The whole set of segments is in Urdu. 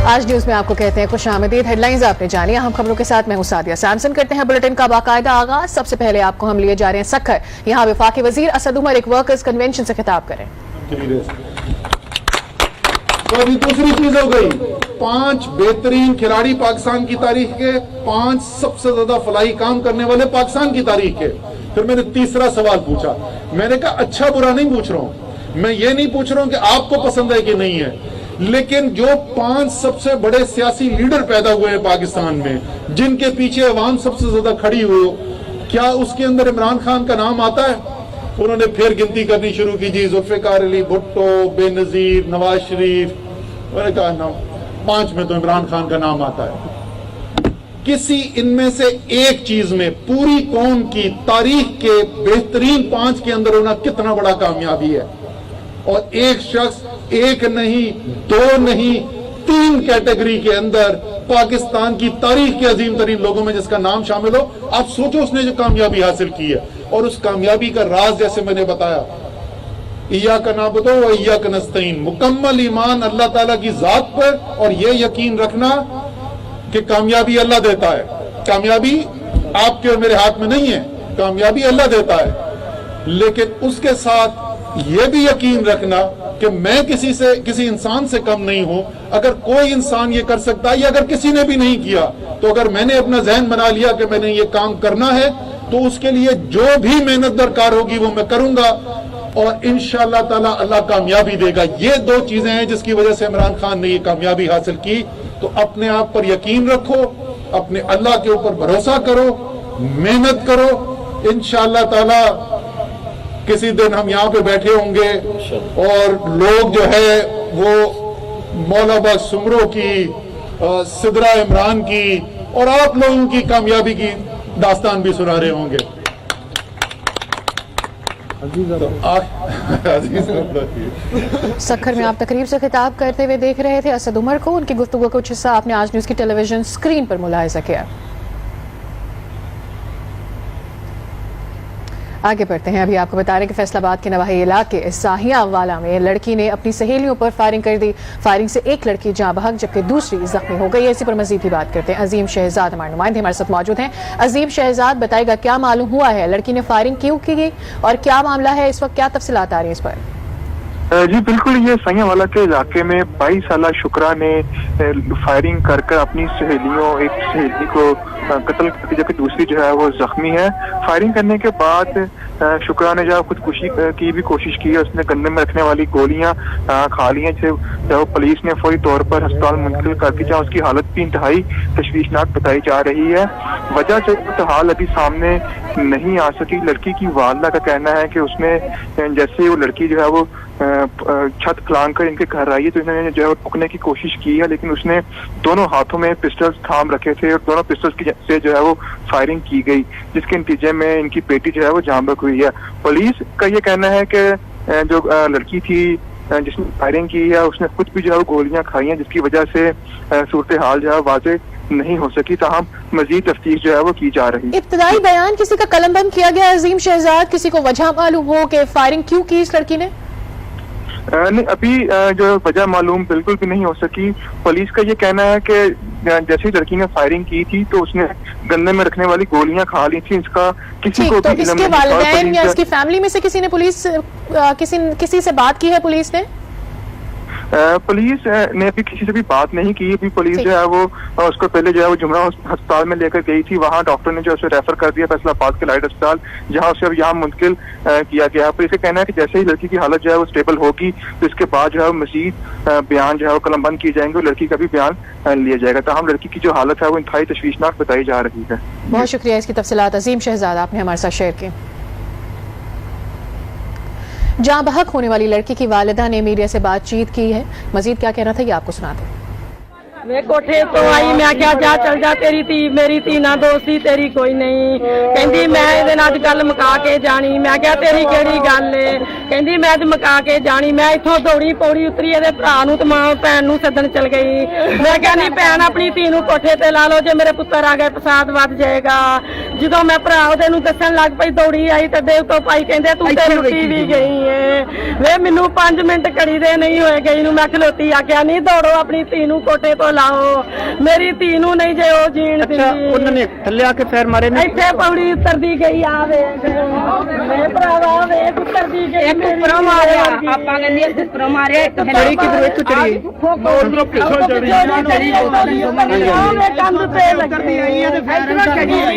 آج نیوز میں آپ کو کہتے ہیں خوش آمدید۔ ہیڈ لائنز آپ نے جانی، اہم خبروں کے ساتھ میں ہوں سعدیہ سامسن۔ کرتے ہیں بلیٹن کا باقاعدہ آغاز۔ سب سے پہلے آپ کو ہم لیے جا رہے ہیں سکھر، یہاں وفاقی وزیر اسد عمر ایک ورکرز کنونشن سے خطاب کریں۔ تو ابھی دوسری چیز ہو گئی، 5 بہترین کھلاڑی پاکستان کی تاریخ کے، 5 سب سے زیادہ فلاحی کام کرنے والے پاکستان کی تاریخ کے۔ پھر میں نے تیسرا سوال پوچھا، میں نے کہا اچھا برا نہیں پوچھ رہا ہوں، میں یہ نہیں پوچھ رہا ہوں کہ آپ کو پسند ہے کہ نہیں ہے، لیکن جو 5 سب سے بڑے سیاسی لیڈر پیدا ہوئے ہیں پاکستان میں، جن کے پیچھے عوام سب سے زیادہ کھڑی ہوئی، کیا اس کے اندر عمران خان کا نام آتا ہے؟ انہوں نے پھر گنتی کرنی شروع کی، جی ذوالفقار علی بھٹو، بے نظیر، نواز شریف، میں نے کہا نا 5 میں تو عمران خان کا نام آتا ہے۔ کسی ان میں سے ایک چیز میں پوری قوم کی تاریخ کے بہترین 5 کے اندر ہونا کتنا بڑا کامیابی ہے، اور ایک شخص، ایک نہیں، 2 نہیں، 3 کیٹیگری کے اندر پاکستان کی تاریخ کے عظیم ترین لوگوں میں جس کا نام شامل ہو۔ آپ سوچو اس نے جو کامیابی حاصل کی ہے، اور اس کامیابی کا راز جیسے میں نے بتایا، ایاک نعبد و ایاک نستعین، مکمل ایمان اللہ تعالیٰ کی ذات پر، اور یہ یقین رکھنا کہ کامیابی اللہ دیتا ہے، کامیابی آپ کے اور میرے ہاتھ میں نہیں ہے، کامیابی اللہ دیتا ہے، لیکن اس کے ساتھ یہ بھی یقین رکھنا کہ میں کسی انسان سے کم نہیں ہوں۔ اگر کوئی انسان یہ کر سکتا ہے، یا اگر کسی نے بھی نہیں کیا، تو اگر میں نے اپنا ذہن بنا لیا کہ میں نے یہ کام کرنا ہے، تو اس کے لیے جو بھی محنت درکار ہوگی وہ میں کروں گا، اور انشاءاللہ تعالی اللہ کامیابی دے گا۔ یہ 2 چیزیں ہیں جس کی وجہ سے عمران خان نے یہ کامیابی حاصل کی۔ تو اپنے آپ پر یقین رکھو، اپنے اللہ کے اوپر بھروسہ کرو، محنت کرو، انشاءاللہ تعالی کسی دن ہم یہاں پہ بیٹھے ہوں گے اور لوگ جو ہے وہ مولا سمرو کی، سدرہ عمران کی، اور آپ لوگوں کی کامیابی کی داستان بھی سنا رہے ہوں گے۔ سکھر میں آپ تقریب سے خطاب کرتے ہوئے دیکھ رہے تھے اسد عمر کو، ان کی گفتگو کا کچھ حصہ آپ نے آج نیوز کی ٹیلی ویژن اسکرین پر ملاحظہ کیا۔ آگے بڑھتے ہیں، ابھی آپ کو بتا رہے ہیں کہ فیصل آباد کے نواحی علاقے ساہیاں والا میں لڑکی نے اپنی سہیلیوں پر فائرنگ کر دی۔ فائرنگ سے ایک لڑکی جاں بحق جبکہ دوسری زخمی ہو گئی ہے۔ اسی پر مزید بھی بات کرتے ہیں، عظیم شہزاد ہمارے نمائندے ہمارے ساتھ موجود ہیں۔ عظیم شہزاد، بتائے گا کیا معلوم ہوا ہے، لڑکی نے فائرنگ کیوں کی اور کیا معاملہ ہے اس وقت، کیا تفصیلات آ رہی ہیں اس پر؟ جی بالکل، یہ سائیاں والا کے علاقے میں 22 سالہ شکرا نے فائرنگ کر کر اپنی ایک سہیلی کو قتل کر دیا، جبکہ دوسری جو ہے وہ زخمی ہے۔ فائرنگ کرنے کے بعد شکرا نے جو خودکشی کی بھی کوشش کی ہے، اس نے گندے میں رکھنے والی گولیاں کھا لی ہیں، جب پولیس نے فوری طور پر ہسپتال منتقل کر دی، جہاں اس کی حالت بھی انتہائی تشویشناک بتائی جا رہی ہے۔ وجہ حال ابھی سامنے نہیں آ سکی۔ لڑکی کی والدہ کا کہنا ہے کہ اس نے جیسے وہ لڑکی جو ہے وہ چھت کھلانگ کر ان کے گھر آئی ہے تو انہوں نے جو ہے ٹکنے کی کوشش کی ہے، لیکن اس نے دونوں ہاتھوں میں پسٹلز تھام رکھے تھے اور دونوں پسٹلز سے جو ہے وہ فائرنگ کی گئی، جس کے نتیجے میں ان کی بیٹی جو ہے وہ جاں بحق ہوئی ہے۔ پولیس کا یہ کہنا ہے کہ جو لڑکی تھی جس نے فائرنگ کی ہے، اس نے خود بھی جو ہے وہ گولیاں کھائی ہیں، جس کی وجہ سے صورتحال جو ہے واضح نہیں ہو سکی، تاہم مزید تفتیش جو ہے وہ کی جا رہی ہے۔ ابتدائی بیان کسی کا قلم بند کیا گیا عظیم شہزاد، کسی کو وجہ معلوم ہو کہ فائرنگ کیوں کی اس لڑکی نے؟ نہیں، ابھی جو وجہ معلوم بالکل بھی نہیں ہو سکی۔ پولیس کا یہ کہنا ہے کہ جیسے لڑکی نے فائرنگ کی تھی تو اس نے گندے میں رکھنے والی گولیاں کھا لی تھی، اس کا کسی کو بھی اس کے والدین یا اس کی فیملی میں سے کسی نے کسی سے بات کی ہے پولیس نے؟ پولیس نے ابھی کسی سے بھی بات نہیں کی۔ ابھی پولیس جو ہے وہ اس کو پہلے جو ہے وہ جمعہ ہسپتال میں لے کر گئی تھی، وہاں ڈاکٹر نے جو اسے ریفر کر دیا فیصل آباد کے لائٹ ہسپتال، جہاں اسے اب یہاں منتقل کیا گیا۔ پولیس کا کہنا ہے کہ جیسے ہی لڑکی کی حالت جو ہے وہ اسٹیبل ہوگی تو اس کے بعد جو ہے وہ مزید بیان جو ہے وہ قلم بند کیے جائیں گے اور لڑکی کا بھی بیان لیا جائے گا، تاہم لڑکی کی جو حالت ہے وہ انتہائی تشویشناک بتائی جا رہی ہے۔ بہت شکریہ اس کی تفصیلات عظیم شہزاد آپ نے ہمارے ساتھ شیئر کی۔ جاں بحق ہونے والی لڑکی کی والدہ نے میڈیا سے بات چیت کی ہے، مزید کیا کہنا تھا یہ آپ کو سناتے ہیں۔ میں کوٹھے تو آئی، میں کیا جا چل جا، تیری تھی میری تھی نہ دوستی تیری کوئی نہیں، کہندی میں یہ نال گل مکا کے جانی، میں کیا تیری کیڑی گل ہے، کہندی میں مکا کے جانی، میں اتوں دوڑی پوڑی اتری یہ برا نو تو ماں بھن نو سدن چل گئی، میں کہنی بھن اپنی تھی نو کوٹھے تے لا لو، جے میرے پتر آ گئے فساد ود جائے گا، ਜਦੋਂ ਮੈਂ ਭਰਾ ਉਹਦੇ ਨੂੰ ਦੱਸਣ ਲੱਗ ਪਈ ਦੌੜੀ ਆਈ ਤੇ ਦੇਵ ਤੋਂ ਭਾਈ ਕਹਿੰਦੇ ਤੂੰ ਤੇ ਰੁੱਟੀ ਵੀ ਗਈ ਏ ਵੇ ਮੈਨੂੰ 5 ਮਿੰਟ ਘੜੀ ਦੇ ਨਹੀਂ ਹੋਏ ਗਈ ਨੂੰ ਮੈਂ ਖਲੋਤੀ ਆਖਿਆ ਨਹੀਂ ਦੌੜੋ ਆਪਣੀ ਧੀ ਨੂੰ ਕੋਠੇ ਤੋਂ ਲਾਓ ਮੇਰੀ ਧੀ ਨੂੰ ਨਹੀਂ ਜੇ ਉਹ ਜੀਣ ਦਿੰਦੀ ਉਹਨਾਂ ਨੇ ਥੱਲੇ ਆ ਕੇ ਫੇਰ ਮਾਰੇ ਨੇ ਇੱਥੇ ਪੌੜੀ ਉਤਰਦੀ ਗਈ ਆ ਵੇਖ ਮੇਰੇ ਭਰਾਵਾ ਵੇਖ ਉਤਰਦੀ ਗਈ ਉੱਪਰੋਂ ਮਾਰਿਆ ਆਪਾਂ ਕਹਿੰਦੀ ਉੱਪਰੋਂ ਮਾਰਿਆ ਇੱਕ ਚੜੀ ਕਿਧਰੋਂ ਇੱਥੋਂ ਚੜੀ ਉਧਰੋਂ ਪਿੱਛੋਂ ਚੜੀ ਕੰਧ ਤੇ ਲੱਗਦੀ ਆਈ ਹੈ ਤੇ ਫੇਰ ਚੜੀ ਆਈ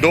2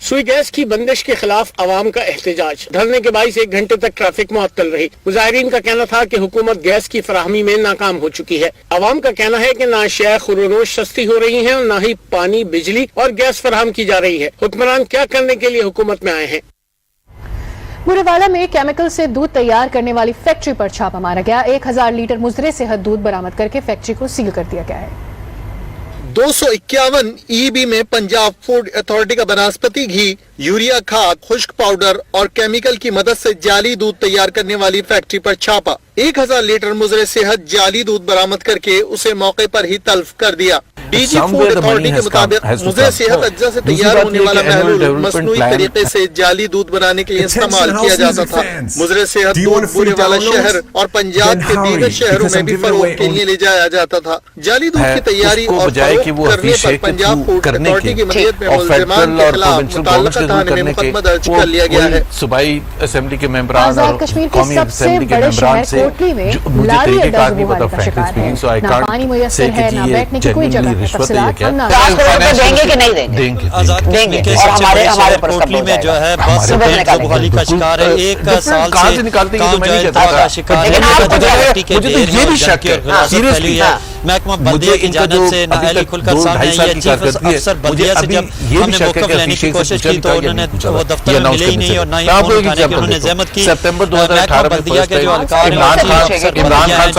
سوئی گیس کی بندش کے خلاف عوام کا احتجاج، دھرنے کے باعث 1 گھنٹے تک ٹریفک معطل رہی۔ مظاہرین کا کہنا تھا کہ حکومت گیس کی فراہمی میں ناکام ہو چکی ہے۔ عوام کا کہنا ہے کہ نہ اشیاء خورونوش سستی ہو رہی ہیں اور نہ ہی پانی، بجلی اور گیس فراہم کی جا رہی ہے۔ حکمران کیا کرنے کے لیے حکومت میں آئے ہیں؟ بورے والا میں کیمیکل سے دودھ تیار کرنے والی فیکٹری پر چھاپا مارا گیا۔ 1000 لیٹر مضر صحت دودھ برآمد کر کے فیکٹری کو سیل کر دیا گیا ہے۔ 251 EB میں پنجاب فوڈ اتھارٹی کا بناسپتی گھی، یوریا کھاد، خشک پاؤڈر اور کیمیکل کی مدد سے جعلی دودھ تیار کرنے والی فیکٹری پر چھاپا۔ 1000 لیٹر مضر صحت جعلی دودھ برآمد کر کے اسے موقع پر ہی تلف کر دیا۔ ڈی جی فوڈ اتھارٹی کے مطابق مضر صحت اجزا سے تیار ہونے والا محلول مصنوعی طریقے سے جعلی دودھ بنانے کے لیے استعمال کیا جاتا تھا۔ مضر صحت دودھ بورے والا شہر اور پنجاب کے دیگر شہروں میں بھی فروخت کے لیے لے جایا جاتا تھا۔ جعلی دودھ کی تیاری اور فروخت کرنے پر پنجاب فوڈ اتھارٹی کی مدد میں ملزمان کے خلاف متعلقہ تھانے میں مقدمہ درج کر لیا گیا ہے۔ صوبائی اسمبلی کے ممبران اور کشمیر قومی کے سب سے اسمبلی کے بڑے ممبران شہر سے کوٹلی میں مجھے لاری طریقہ اڈا کار نہیں زبان پتا کا شکار فرینکلی ہے۔ سو آئی نہ پانی کانٹ میسر سے ہے، کہ نہ یہ بیٹھنے کی کوئی جگہ جنرلی ہے۔ رشوت ہے یا کیا؟ دیں گے کہ نہیں دیں گے؟ دیں گے۔ دیں گے اور ہمارے کوٹلی میں جو ہے بس بحالی کا شکار ہے، 1 سال سے کام جو ہے دوا کا شکار ہے۔ یہ بھی شک ہے سیریسلی، محکمہ بلدیہ کی جانب سے نااہلی کھل کر سامنے آئی ہے۔ چیف افسر بلدیہ سے جب ہم نے موقف لینے کی کوشش کی تو انہوں نے وہ دفتر میں ملے ہی نہیں اور نہ ہی فون اٹھانے کی انہوں نے زحمت کی۔ محکمہ بلدیہ کے جو اہلکار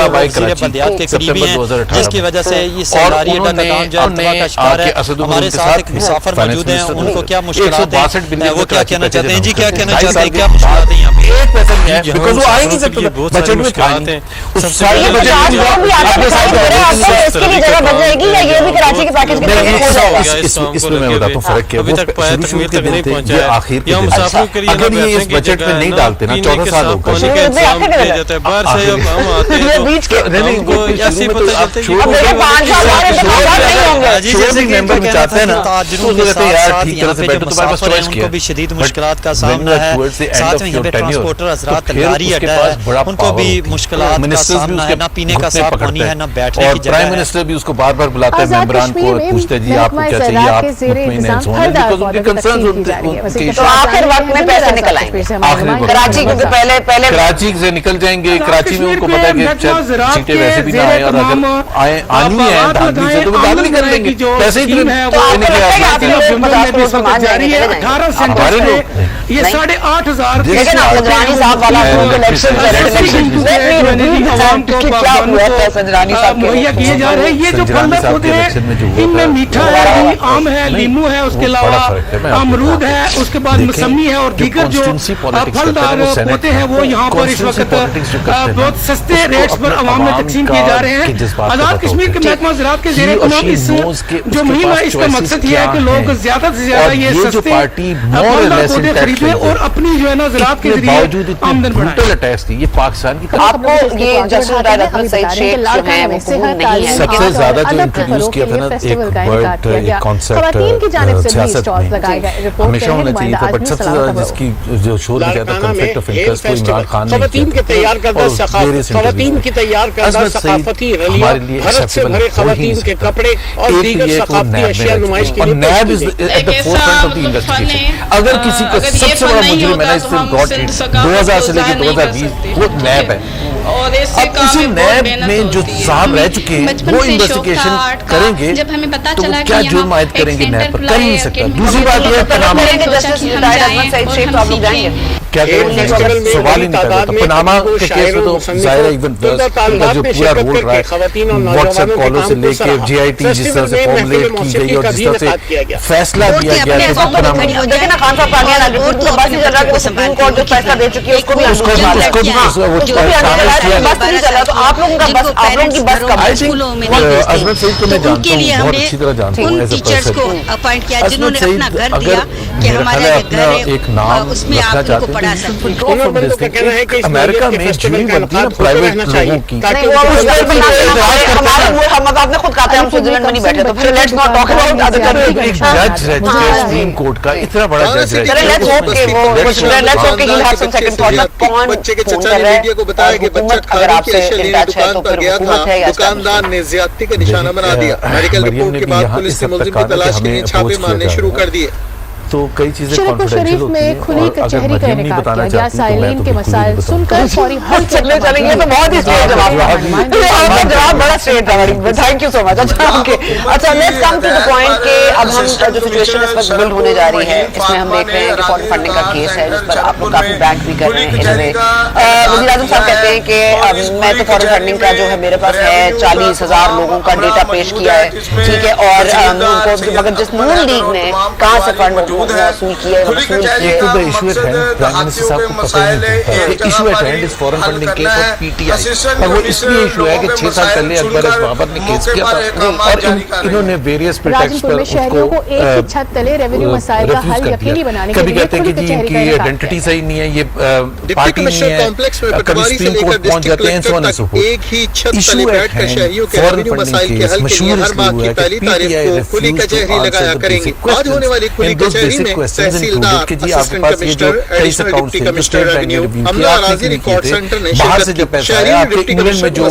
بلدیات کے قریبی ہیں، جس کی وجہ سے یہ سیلاری اڈا کا کام جو ارتفاع کا شکار ہے۔ ہمارے ساتھ ایک مسافر موجود ہیں، ان کو کیا مشکلات ہیں، وہ کیا کہنا چاہتے ہیں؟ جی کیا کہنا چاہتے ہیں؟ کیا مشکلات ہیں یہاں پہ؟ بیکاز وہ آئیں گے جب بجٹ میں مشکلات ہیں۔ اس کے لیے جگہ بن جائے گی یا یہ بھی کراچی کے پیکیج کے اس میں میں بتاتا ہوں فرق کیا ہے۔ شروع کے دن تھے، یہ آخر کے دن تھے۔ اگر یہ اس بجٹ میں نہیں ڈالتے نا 14 سال ہوگا ممبر میں چاہتے ہیں نا تو کہتے ہیں یار ٹھیک طرح سے بیٹھو، تمہارے پاس چوائس کیا ہے۔ بھی شدید مشکلات کا سامنا ہے، ساتھ میں یہاں پہ ٹرانسپورٹر حضرات لاری اڈا ہے، ان کو بھی مشکلات کا سامنا ہے، نہ پینے کا صاف پانی ہے، نہ بیٹھنے کی جگہ ہے۔ پرائم منسٹر بھی اس کو بار بار بلاتے ہیں ممبران کو، پوچھتے ہیں جی آپ کو کیا چاہیے، آپ مطمئن ہیں سونے، بیکاز ان کے کنسرنز ہوتے ہیں۔ تو آخر وقت میں پیسے نکل آئیں گے کراچی، کیونکہ پہلے کراچی سے نکل جائیں گے۔ کراچی میں ان کو پتا ہے کہ سیٹیں ویسے بھی نہ آئیں اور اگر آنی ہے دھاندلی سے تو وہ دھاندلی کر لیں گے، پیسے ہی جاری ہے 18 سینٹر سے یہ 8500 مہیا کیے جا رہے ہیں۔ یہ جو پھل میں پودے ہیں ان میں میٹھا ہے، آم ہے، لیمو ہے، اس کے علاوہ امرود ہے، اس کے بعد موسمی ہے اور دیگر جو پھلدار پودے ہیں وہ یہاں پر اس وقت بہت سستے ریٹس پر عوام میں تقسیم کیے جا رہے ہیں۔ آزاد کشمیر کے محکمہ زراعت کے زیر اہتمام اس جو مہم ہے اس کا مقصد یہ ہے کہ لوگ زیادہ سے زیادہ یہ سستے پھلدار پودے خریدیں اور اپنی جو ہے نا زراعت کے ذریعے آمدن بڑھائیں۔ یہ پاکستان کی آپ کو یہ جسٹس احمد سعید شیخ جو ہے وہ قبول نہیں ہے۔ سب سے زیادہ جو انٹروڈیوس کیا تھا نا ایک ورڈ، ایک کانسیپٹ سیاست میں ہمیشہ ہونا چاہیے تھا، بٹ سب سے زیادہ جس کی جو شور کیا تھا کنفلکٹ آف انٹرسٹ وہ عمران خان نے خواتین کے تیار کردہ ثقافتی ریلیاں، بھرت سے بھرے خواتین کے کپڑے اور دیگر ثقافتی اشیاء نمائش کے اور NAB is at the forefront of the investigation. اگر کسی کا سب سے بڑا مجرم ہے نا اس سے گاٹ ہٹ 2000 سے لے کے 2020 وہ نیب ہے۔ اب اسی نیب میں جو صاحب رہ چکے ہیں وہ انویسٹیگیشن کریں گے تو وہ کیا جرم عائد کریں گے نیب پر؟ کر نہیں سکتا۔ دوسری بات یہ ہے پناما کیا سوال ہی نہیں کرتا تھا۔ پناما کے کیس میں تو ظاہر ہے ایون کا جو پورا رول رہا ہے واٹس ایپ کالوں سے لے کے جی آئی ٹی جس طرح سے فارمولیٹ کی گئی اور جس طرح سے فیصلہ دیا گیا ہے پناما دیکھیں نا خان صاحب پاکستان اگر تو بس نہیں چل رہا کہ سپریم کورٹ جو فیصلہ دے چکی ہے اس کو بھی اس کو بھی بس نہیں چل رہا تو آپ لوگوں کا بس آپ لوگوں کی بس کب ہے؟ عظمت سعید کو میں جانتا ہوں، بہت اچھی طرح جانتا ہوں ایز اے پرسن۔ عظمت سعید اگر میرا خیال ہے اپنا ایک نام رکھنا چاہتے ہیں، امریکہ میں جیل بنتی ہے پرائیویٹ لوگوں کی۔ آپ نے خود کہا تھا ہم سوئٹزرلینڈ میں نہیں بیٹھے تو پھر let's not talk about other country. ایک جج رہ چکے ہیں سپریم کورٹ کا، اتنا بڑا جج رہ چکے ہیں۔ لیٹس ہوپ کہ وہ لیٹس ہوپ کہ he have some second thought. کون بچے کے چچا نے میڈیا کو بتایا کہ بچہ کھانے کی اشیاء لینے دکان پر گیا تھا، دکاندار نے زیادتی کا نشانہ بنا دیا۔ میڈیکل رپورٹ کے بعد پولیس نے ملزم کی تلاش کے لیے چھاپے مارنے شروع کر دیے۔ تو کئی چیزیں شریف شریف میں کھلی کچہری کا انعقاد کیا گیا. سائلین کے مسائل سن کر فوری حل چلے یہ تو بہت ہی اسٹریٹ جواب بڑا اسٹریٹ تھا. Thank you so much. اچھا let's come to the point کہ اب ہم جو سچویشن اس وقت بلڈ ہونے جا رہی ہے اس میں ہم دیکھ رہے ہیں کہ فورن فنڈنگ کا کیس ہے جس پر آپ لوگ کافی بینک بھی کر رہے ہیں. وزیر اعظم صاحب کہتے ہیں کہ میں تو فورن فنڈنگ کا جو ہے میرے پاس ہے 40,000 لوگوں کا ڈیٹا پیش کیا ہے, ٹھیک ہے, اور ان کو مگر جس نون لیگ نے کہاں سے فنڈ وصول کیے ایک تو the issue at hand prime minister صاحب کو پتہ ہی نہیں ہے کہ ایشو ایٹ ہینڈ اس فورن فنڈنگ کے اور پی ٹی آئی, اور وہ اس لیے ایشو ہے کہ 6 سال پہلے اکبر ایس بابر نے کیس کیا تھا اور انہوں نے ویریس پریٹیکٹس پر اس کو کبھی کہتے ہیں کہ جی ان کی آئیڈینٹی صحیح نہیں ہے, یہ پارٹی نہیں ہے, کبھی سپریم کورٹ پہنچ جاتے ہیں, so on so forth. Issue at hand foreign funding case مشہور اس لیے ہوا ہے کہ P T I refuse to answer the basic questions, and those basic questions included کہ جی آپ کے پاس یہ جو 23 اکاؤنٹس ہیں جو اسٹیٹ بینک نے ریویو کیا آپ نے کیوں نہیں کیے تھے, باہر سے جو پیسہ ہے آپ کے انگلینڈ میں جو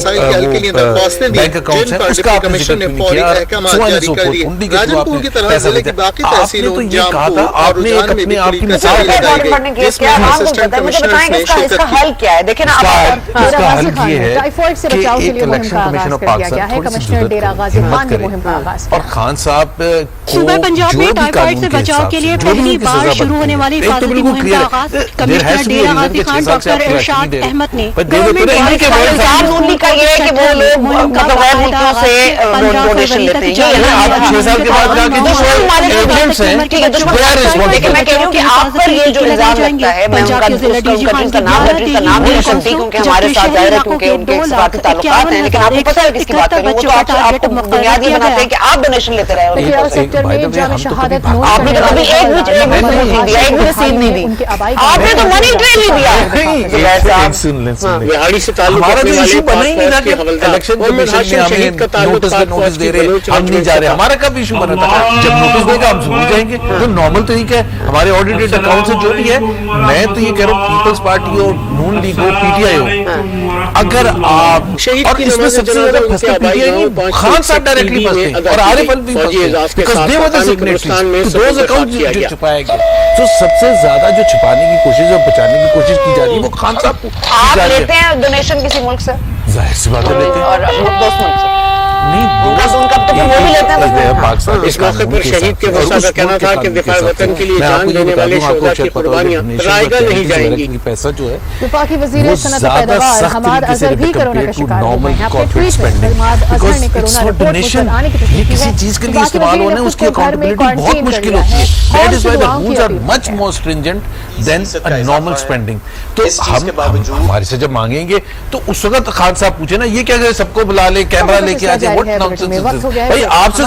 بینک اکاؤنٹس ہیں اس کا آپ نے ذکر کیوں نہیں کیا, سو آن سو فورتھ. ان بھی کہ جو آپ نے پیسہ لیتے ہیں, آپ نے تو یہ کہا تھا, آپ نے ایک اپنے آپ کی مثال اس کا حل کیا ہے؟ دیکھیں نا اس کا حل یہ ہے کہ ایک الیکشن کمیشن آف پاکستان تھوڑی سی ہمت کرے اور خان صاحب صوبہ پنجاب میں ٹائیفائڈ سے بچاؤ کے لیے پہلی بار شروع ہونے والی حفاظتی مہم کا آغاز کمشنر ڈیرہ غازی خان ڈاکٹر ارشاد احمد نے گورنمنٹ کا یہ کہ وہ لوگ غیر ملکیوں سے ڈونیشن لیتے ہیں. آپ 6 سال کے بعد جا کے ایجنٹس ہیں, لیکن میں کہہ رہی ہوں کہ آپ پر یہ جو الزام لگتا ہے, میں ان کا نام نہیں سنتی کیونکہ ہمارے ساتھ ظاہر ہے کیونکہ ان کے ذاتی تعلقات ہیں, لیکن آپ کو پتہ ہے کس کی بات کر رہی ہوں, وہ تو آپ کو بنیاد یہ بناتے ہیں کہ آپ ڈونیشن لیتے رہے ہو. آپ نے تو کبھی ایک بھی رسید نہیں دی, آپ نے تو منی ٹرین نہیں دیا. ہمارا جو ایشو بنا ہی نہیں تھا کہ الیکشن کمیشن نے ہمیں نوٹس دے رہے, ہم نہیں جا رہے. ہمارا کب ایشو بنا تھا جب نوٹس دے گا ہم ضرور جائیں گے, تو نارمل طریقہ ہے ہمارے آڈیٹڈ اکاؤنٹ سے جو بھی ہے. میں تو یہ کہہ رہا ہوں پیپلز پارٹی ہو, نون لیگ ہو, پی ٹی آئی ہو, اگر آپ اور اس میں سب سے زیادہ پھنستے پی ٹی آئی نہیں, خان صاحب ڈائریکٹلی پھنستے اور عارف الوی پھنستے because they were the signatories to those account جو چھپایا گیا. تو سب سے زیادہ جو چھپانے کی کوشش اور بچانے کی کوشش کی جا رہی ہے وہ خان صاحب کو. آپ لیتے ہیں ڈونیشن کسی ملک سے؟ ظاہر سی بات ہے لیتے ہیں, اور دوست ملک سے اس موقع پر شہید کے غصہ کا کہنا تھا کہ دفاع وطن کے لیے جان دینے والے شہداء کی قربانیاں رائے گاہ نہیں جائیں گی. پیسہ جو ہے وفاقی وزیر صنعت و پیداوار حماد اظہر بھی کورونا کا شکار ہوئے ہیں. اپنے ٹویٹ میں حماد اظہر نے کورونا رپورٹ مثبت آنے کی تصدیق کی ہے. کسی چیز کے لیے استعمال ہونا ہے اس کی اکاؤنٹیبلٹی بہت مشکل ہوتی ہے. That is why the rules are much more stringent than a normal spending. تو ہم ہمارے سے جب مانگیں گے تو اس وقت خان صاحب پوچھے نا یہ کیا سب کو بلا لے, کیمرہ لے کے آ جائے, what nonsense is this. بھائی آپ سے